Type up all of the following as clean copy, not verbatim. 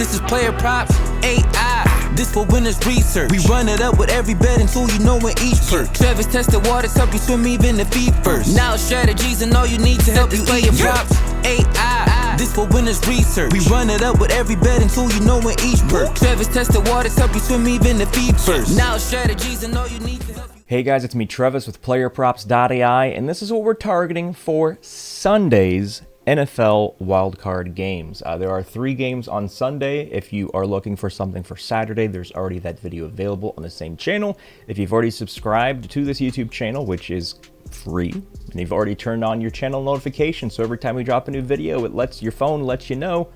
This is PlayerProps.ai. This for winners research. We run it up with every betting tool you know in each perk. Travis tested waters, help you swim even the feet first. Now strategies and all you need to help you PlayerProps.ai. This for winners research. We run it up with every betting tool you know in each perk. Travis tested waters, help you swim even the feet first. Now strategies and all you need to help you. Hey guys, it's me Travis with PlayerProps.ai, and this is what we're targeting for Sunday's NFL wildcard games. There are 3 games on Sunday. If you are looking for something for Saturday, there's already that video available on the same channel. If you've already subscribed to this YouTube channel, which is free, and you've already turned on your channel notifications, so every time we drop a new video, your phone lets you know,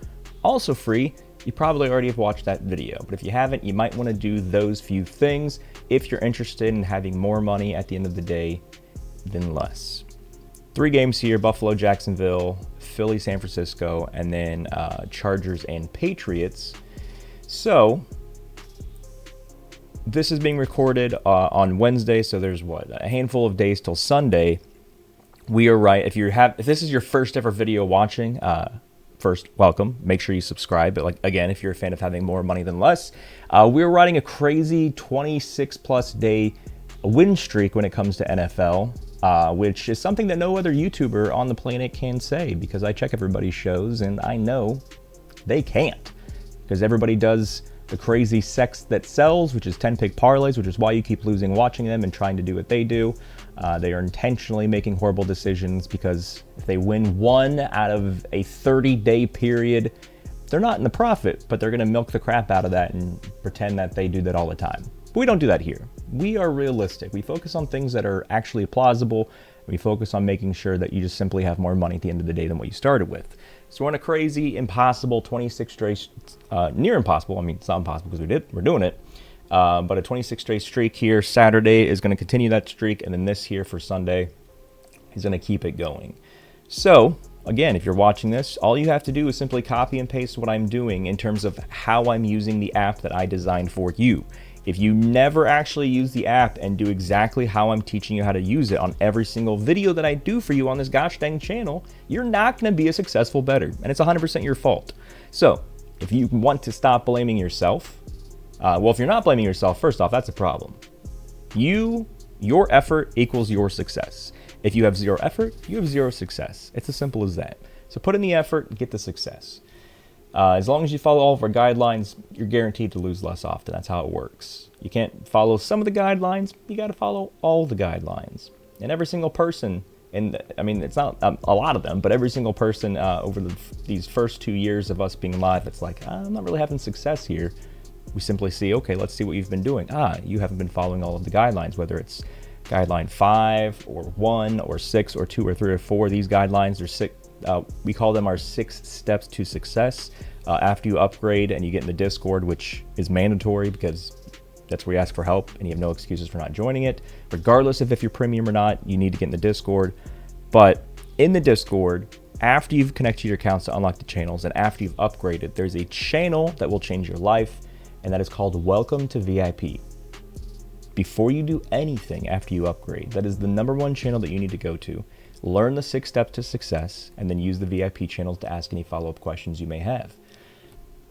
also free, you probably already have watched that video. But if you haven't, you might want to do those few things if you're interested in having more money at the end of the day than less. 3 games here: Buffalo, Jacksonville, Philly, San Francisco, and then Chargers and Patriots. So this is being recorded on Wednesday, so there's a handful of days till Sunday. We are right. If this is your first ever video watching, first, welcome. Make sure you subscribe. But again, if you're a fan of having more money than less, we're riding a crazy 26+ day win streak when it comes to NFL. Which is something that no other YouTuber on the planet can say, because I check everybody's shows and I know they can't, because everybody does the crazy sex that sells, which is 10-pick parlays, which is why you keep losing watching them and trying to do what they do. They are intentionally making horrible decisions, because if they win 1 out of a 30-day period, they're not in the profit, but they're going to milk the crap out of that and pretend that they do that all the time. But we don't do that here. We are realistic. We focus on things that are actually plausible. We focus on making sure that you just simply have more money at the end of the day than what you started with. So we're on a crazy, impossible 26 straight, near impossible. I mean, it's not impossible because we're doing it. But a 26 straight streak here. Saturday is going to continue that streak, and then this here for Sunday is going to keep it going. So again, if you're watching this, all you have to do is simply copy and paste what I'm doing in terms of how I'm using the app that I designed for you. If you never actually use the app and do exactly how I'm teaching you how to use it on every single video that I do for you on this gosh dang channel, you're not going to be a successful bettor, and it's 100% your fault. So if you want to stop blaming yourself, well, if you're not blaming yourself, first off, that's a problem. Your effort equals your success. If you have 0 effort, you have 0 success. It's as simple as that. So put in the effort, get the success. As long as you follow all of our guidelines, you're guaranteed to lose less often. That's how it works. You can't follow some of the guidelines. You got to follow all the guidelines. And every single person, and I mean, it's not a lot of them, but every single person over these first 2 years of us being live, it's like, I'm not really having success here. We simply see, okay, let's see what you've been doing. You haven't been following all of the guidelines, whether it's guideline 5 or 1 or 6 or 2 or 3 or 4. These guidelines are 6. We call them our 6 steps to success. After you upgrade and you get in the Discord, which is mandatory because that's where you ask for help and you have no excuses for not joining it. Regardless of if you're premium or not, you need to get in the Discord. But in the Discord, after you've connected your accounts to unlock the channels and after you've upgraded, there's a channel that will change your life, and that is called Welcome to VIP. Before you do anything after you upgrade, that is the #1 channel that you need to go to. Learn the 6 steps to success, and then use the VIP channels to ask any follow-up questions you may have.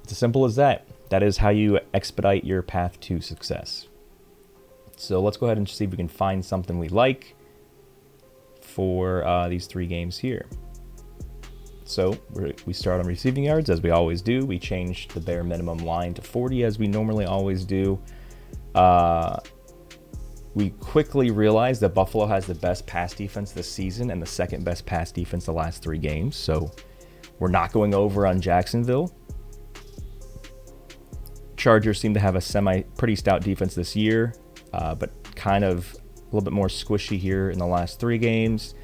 It's as simple as that. That is how you expedite your path to success. So let's go ahead and see if we can find something we like for these 3 games here. So we start on receiving yards, as we always do. We change the bare minimum line to 40, as we normally always do. We quickly realized that Buffalo has the best pass defense this season and the 2nd best pass defense the last 3 games. So we're not going over on Jacksonville. Chargers seem to have a pretty stout defense this year, but kind of a little bit more squishy here in the last 3 games.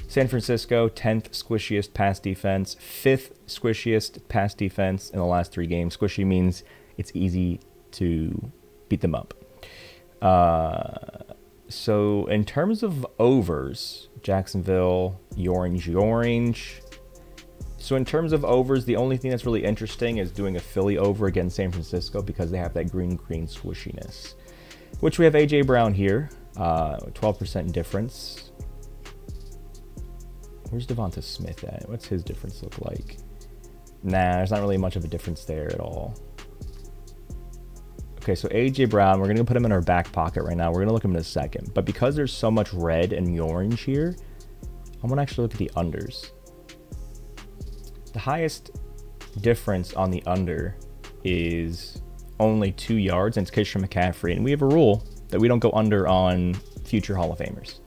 San Francisco, 10th squishiest pass defense, 5th squishiest pass defense in the last 3 games. Squishy means it's easy to beat them up. So in terms of overs, Jacksonville, orange. So in terms of overs, the only thing that's really interesting is doing a Philly over against San Francisco, because they have that green squishiness, which we have AJ Brown here, 12% difference. Where's Devonta Smith at? What's his difference look like? Nah, there's not really much of a difference there at all. Okay, so A.J. Brown, we're going to put him in our back pocket right now. We're going to look at him in a second. But because there's so much red and orange here, I'm going to actually look at the unders. The highest difference on the under is only 2 yards, and it's Christian McCaffrey. And we have a rule that we don't go under on future Hall of Famers,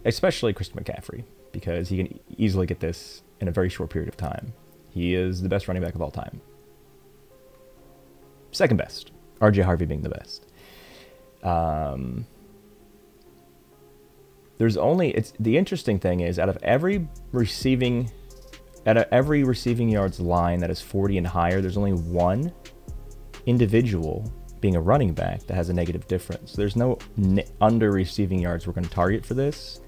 especially Christian McCaffrey, because he can easily get this in a very short period of time. He is the best running back of all time. Second best. RJ Harvey being the best. The interesting thing is, out of every receiving yards line that is 40 and higher, there's only one individual, being a running back, that has a negative difference. There's no under receiving yards we're going to target for this.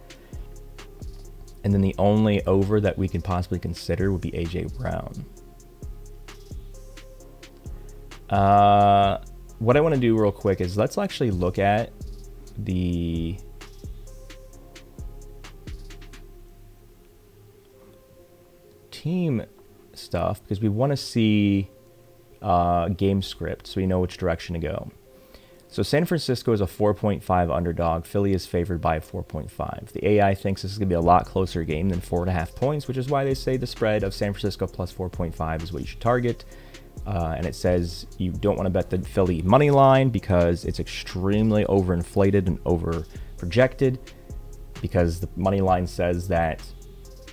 And then the only over that we could possibly consider would be A.J. Brown. What I want to do real quick is let's actually look at the team stuff, because we want to see game script so we know which direction to go. So San Francisco is a 4.5 underdog. Philly is favored by 4.5. The AI thinks this is going to be a lot closer game than 4.5 points, which is why they say the spread of San Francisco plus 4.5 is what you should target. And it says you don't want to bet the Philly money line because it's extremely overinflated and over projected, because the money line says that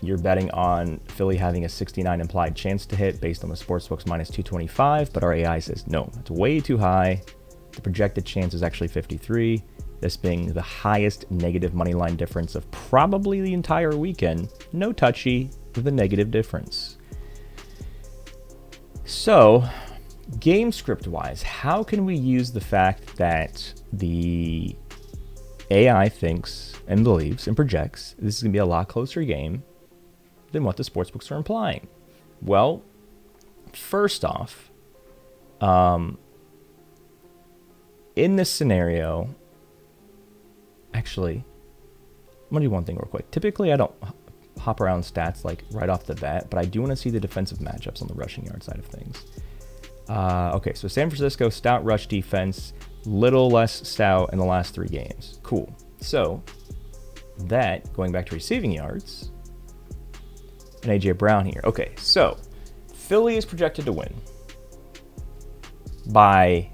you're betting on Philly having a 69 implied chance to hit based on the sportsbooks minus 225, but our AI says no, it's way too high. The projected chance is actually 53, this being the highest negative money line difference of probably the entire weekend. No touchy with a negative difference. So, game script wise, how can we use the fact that the AI thinks and believes and projects this is going to be a lot closer game than what the sportsbooks are implying? Well, first off, in this scenario, actually, I'm going to do one thing real quick. Typically, I don't hop around stats like right off the bat, but I do want to see the defensive matchups on the rushing yard side of things. Okay, so San Francisco, stout rush defense, little less stout in the last 3 games. Cool. So, that, going back to receiving yards, and A.J. Brown here. Okay, so Philly is projected to win by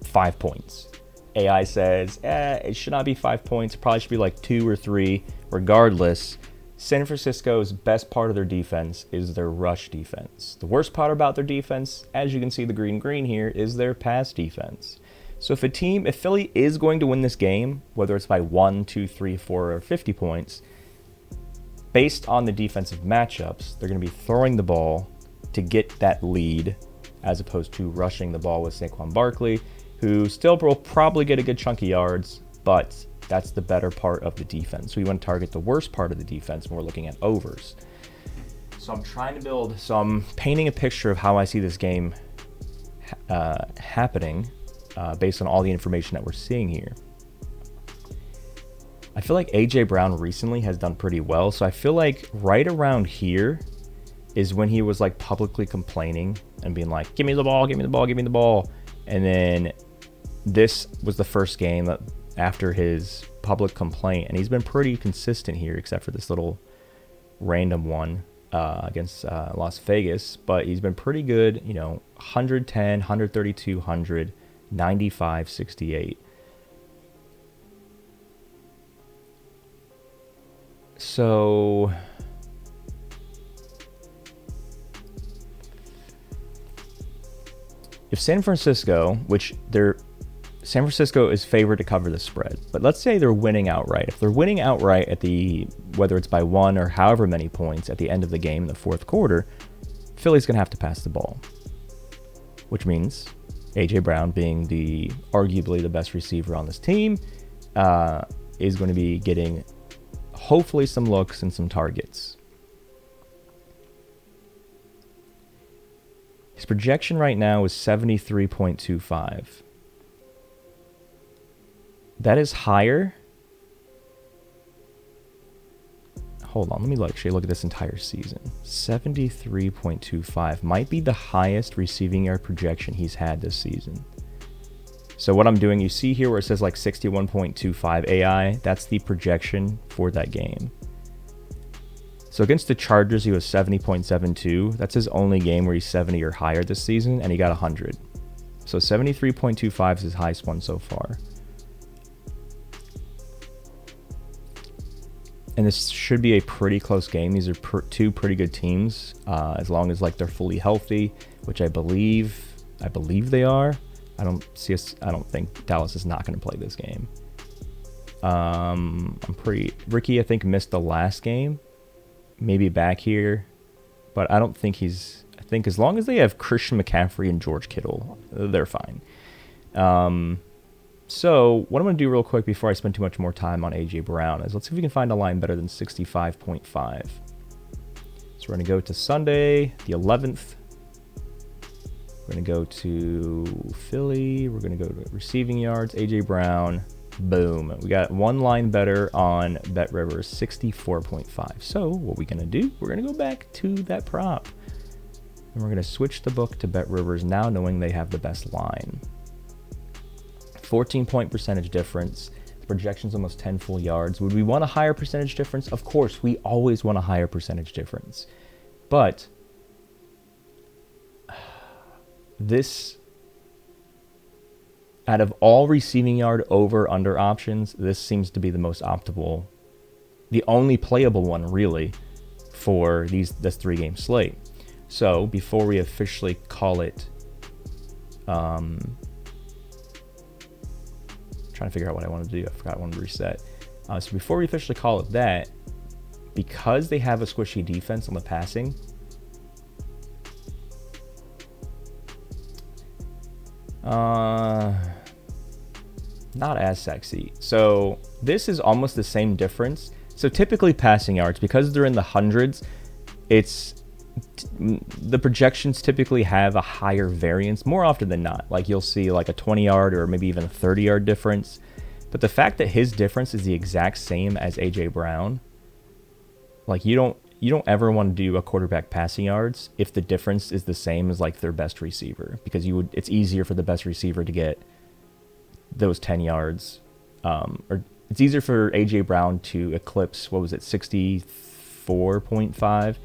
5 points. AI says, it should not be 5 points. It probably should be like 2 or 3. Regardless, San Francisco's best part of their defense is their rush defense. The worst part about their defense, as you can see the green here, is their pass defense. So if Philly is going to win this game, whether it's by 1, 2, 3, 4, or 50 points, based on the defensive matchups, they're going to be throwing the ball to get that lead, as opposed to rushing the ball with Saquon Barkley, who still will probably get a good chunk of yards, but that's the better part of the defense. So we want to target the worst part of the defense when we're looking at overs. So I'm painting a picture of how I see this game happening based on all the information that we're seeing here. I feel like A.J. Brown recently has done pretty well. So I feel like right around here is when he was like publicly complaining and being like, give me the ball, give me the ball, give me the ball. And then this was the first game that after his public complaint, and he's been pretty consistent here, except for this little random one against Las Vegas, but he's been pretty good, 110, 132, 100, 95, 68. So if San Francisco is favored to cover the spread, but let's say they're winning outright. If they're winning outright whether it's by 1 or however many points at the end of the game in the fourth quarter, Philly's going to have to pass the ball, which means A.J. Brown, being arguably the best receiver on this team, is going to be getting hopefully some looks and some targets. His projection right now is 73.25. That is higher. hold on, let me actually look at this entire season. 73.25 might be the highest receiving yard projection he's had this season. So what I'm doing, you see here where it says like 61.25 AI, that's the projection for that game. So against the Chargers, he was 70.72. That's his only game where he's 70 or higher this season, and he got 100. So 73.25 is his highest one so far. And this should be a pretty close game. These are two pretty good teams, as long as like they're fully healthy, which I believe they are. I don't think Dallas is not going to play this game. Ricky, I think, missed the last game, maybe back here, but I don't think I think as long as they have Christian McCaffrey and George Kittle, they're fine. So what I'm going to do real quick before I spend too much more time on A.J. Brown is let's see if we can find a line better than 65.5. So we're going to go to Sunday, the 11th. We're going to go to Philly. We're going to go to receiving yards, A.J. Brown. Boom. We got one line better on BetRivers, 64.5. So what we're going to do, we're going to go back to that prop. And we're going to switch the book to BetRivers now knowing they have the best line. 14-point percentage difference. The projection's almost 10 full yards. Would we want a higher percentage difference? Of course, we always want a higher percentage difference. But this, out of all receiving yard over under options, this seems to be the most optimal, the only playable one really for this 3-game slate. So before we officially call it, trying to figure out what I want to do. I forgot I wanted to reset. So before we officially call it that, because they have a squishy defense on the passing, not as sexy. So this is almost the same difference. So typically passing yards, because they're in the hundreds, the projections typically have a higher variance more often than not. Like you'll see like a 20-yard or maybe even a 30-yard difference. But the fact that his difference is the exact same as AJ Brown, like you don't ever want to do a quarterback passing yards if the difference is the same as like their best receiver, because it's easier for the best receiver to get those 10 yards, or it's easier for AJ Brown to eclipse 64.5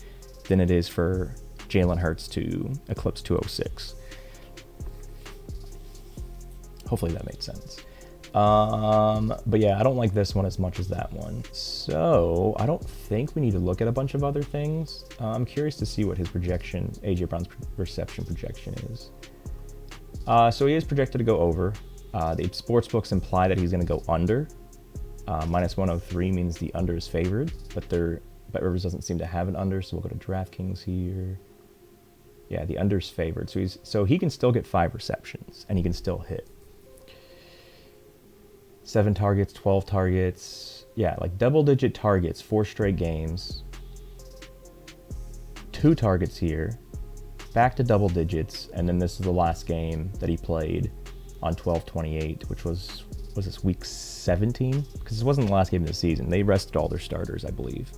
than it is for Jalen Hurts to eclipse 206. Hopefully that made sense. But yeah, I don't like this one as much as that one. So I don't think we need to look at a bunch of other things. I'm curious to see what his projection, AJ Brown's reception projection is. So he is projected to go over. The sports books imply that he's going to go under. Minus 103 means the under is favored, but BetRivers doesn't seem to have an under, so we'll go to DraftKings here. Yeah, the under's favored. So he can still get 5 receptions, and he can still hit. 7 targets, 12 targets. Yeah, like double-digit targets, 4 straight games. 2 targets here. Back to double digits, and then this is the last game that he played on 12/28, which was this week 17? Because this wasn't the last game of the season. They rested all their starters, I believe.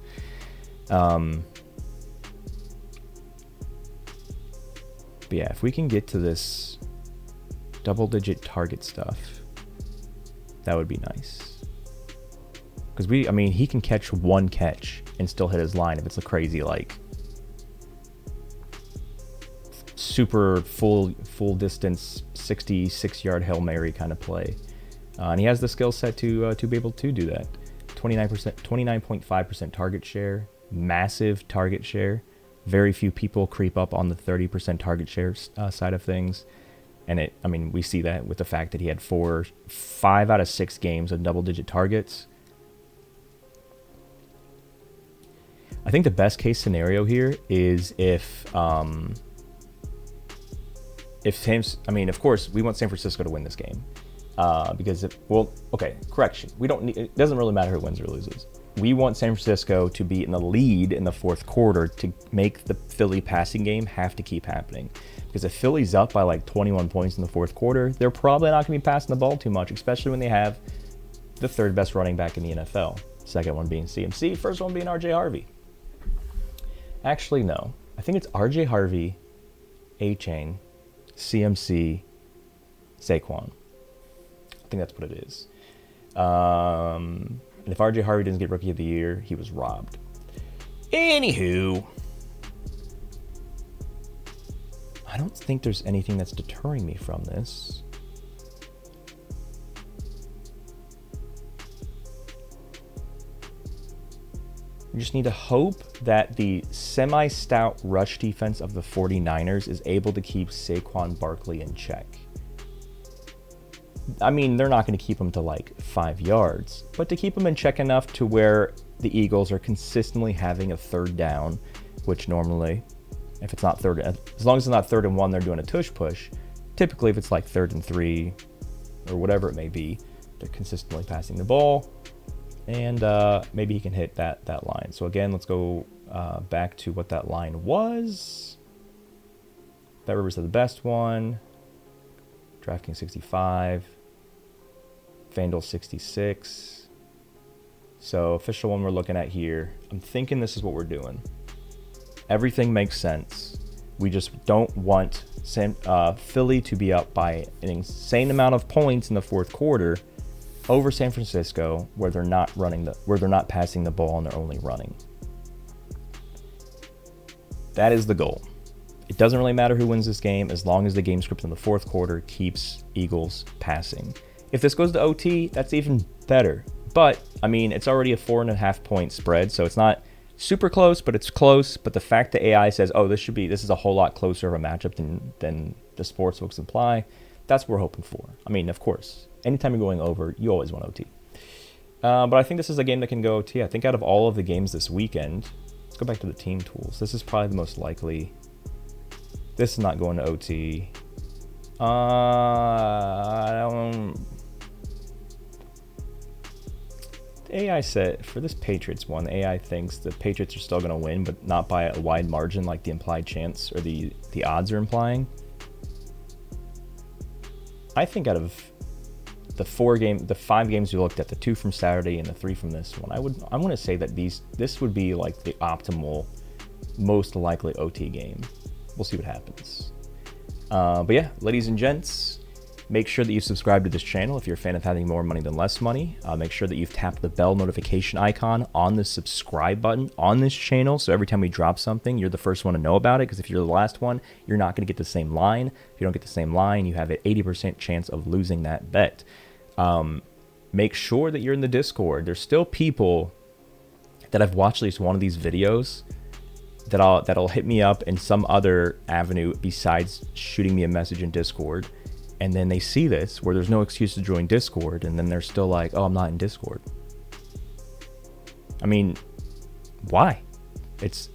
But yeah, if we can get to this double-digit target stuff, that would be nice. Because he can catch 1 catch and still hit his line if it's a crazy, like, super full distance 66-yard Hail Mary kind of play. And he has the skill set to be able to do that. 29.5% target share. Massive target share. Very few people creep up on the 30% target share side of things, and we see that with the fact that he had 5 out of 6 games of double-digit targets. I think the best case scenario here is if of course we want San Francisco to win this game, because correction, it doesn't really matter who wins or loses. We want San Francisco to be in the lead in the 4th quarter to make the Philly passing game have to keep happening. Because if Philly's up by like 21 points in the 4th quarter, they're probably not going to be passing the ball too much, especially when they have the 3rd best running back in the NFL. Second one being CMC. First one being RJ Harvey. Actually, no. I think it's RJ Harvey, A-Chain, CMC, Saquon. I think that's what it is. And if RJ Harvey didn't get Rookie of the Year, he was robbed. Anywho, I don't think there's anything that's deterring me from this. We just need to hope that the semi-stout rush defense of the 49ers is able to keep Saquon Barkley in check. I mean, they're not going to keep him to like 5 yards, but to keep him in check enough to where the Eagles are consistently having a third down, which normally, if it's not third, as long as it's not 3rd and 1, they're doing a tush push. Typically, if it's like 3rd and 3 or whatever it may be, they're consistently passing the ball. And maybe he can hit that line. So again, let's go back to what that line was. Bet Rivers had the best one. DraftKings 65. FanDuel 66. So official one we're looking at here. I'm thinking this is what we're doing. Everything makes sense. We just don't want Philly to be up by an insane amount of points in the fourth quarter over San Francisco, where they're not passing the ball and they're only running. That is the goal. It doesn't really matter who wins this game as long as the game script in the fourth quarter keeps Eagles passing. If this goes to OT, that's even better. But I mean, it's already a 4.5 point spread, so it's not super close, but it's close. But the fact that AI says, "Oh, this is a whole lot closer of a matchup than the sports books imply," that's what we're hoping for. I mean, of course, anytime you're going over, you always want OT. But I think this is a game that can go OT. I think out of all of the games this weekend, let's go back to the team tools. This is probably the most likely. This is not going to OT. AI said for this Patriots one, AI thinks the Patriots are still going to win, but not by a wide margin like the implied chance or the odds are implying. I think out of the 5 games we looked at, the 2 from Saturday and the 3 from this one, I want to say that this would be like the optimal, most likely OT game. We'll see what happens. But yeah, ladies and gents, make sure that you subscribe to this channel if you're a fan of having more money than less money. Make sure that you've tapped the bell notification icon on the subscribe button on this channel, so every time we drop something, you're the first one to know about it, because if you're the last one, you're not going to get the same line. If you don't get the same line, you have an 80% chance of losing that bet. Make sure that you're in the Discord. There's still people that have watched at least one of these videos that'll hit me up in some other avenue besides shooting me a message in Discord. And then they see this where there's no excuse to join Discord, and then they're still like, "Oh, I'm not in Discord." I mean, why?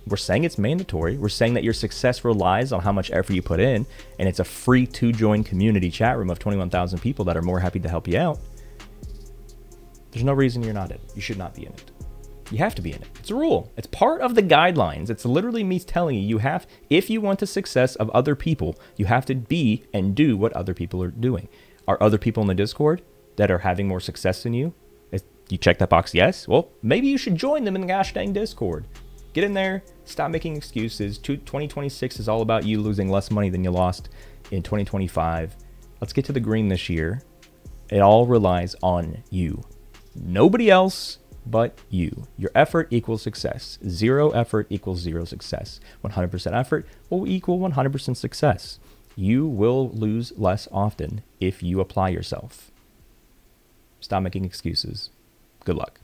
We're saying it's mandatory. We're saying that your success relies on how much effort you put in, and it's a free to join community chat room of 21,000 people that are more happy to help you out. There's no reason you're not in it. You should not be in it. You have to be in it. It's a rule. It's part of the guidelines. It's literally me telling you, if you want the success of other people, you have to be and do what other people are doing. Are other people in the Discord that are having more success than you? If you check that box, yes. Well, maybe you should join them in the gosh dang Discord. Get in there. Stop making excuses. 2026 is all about you losing less money than you lost in 2025. Let's get to the green this year. It all relies on you. Nobody else but you. Your effort equals success. 0 effort equals 0 success. 100% effort will equal 100% success. You will lose less often if you apply yourself. Stop making excuses. Good luck.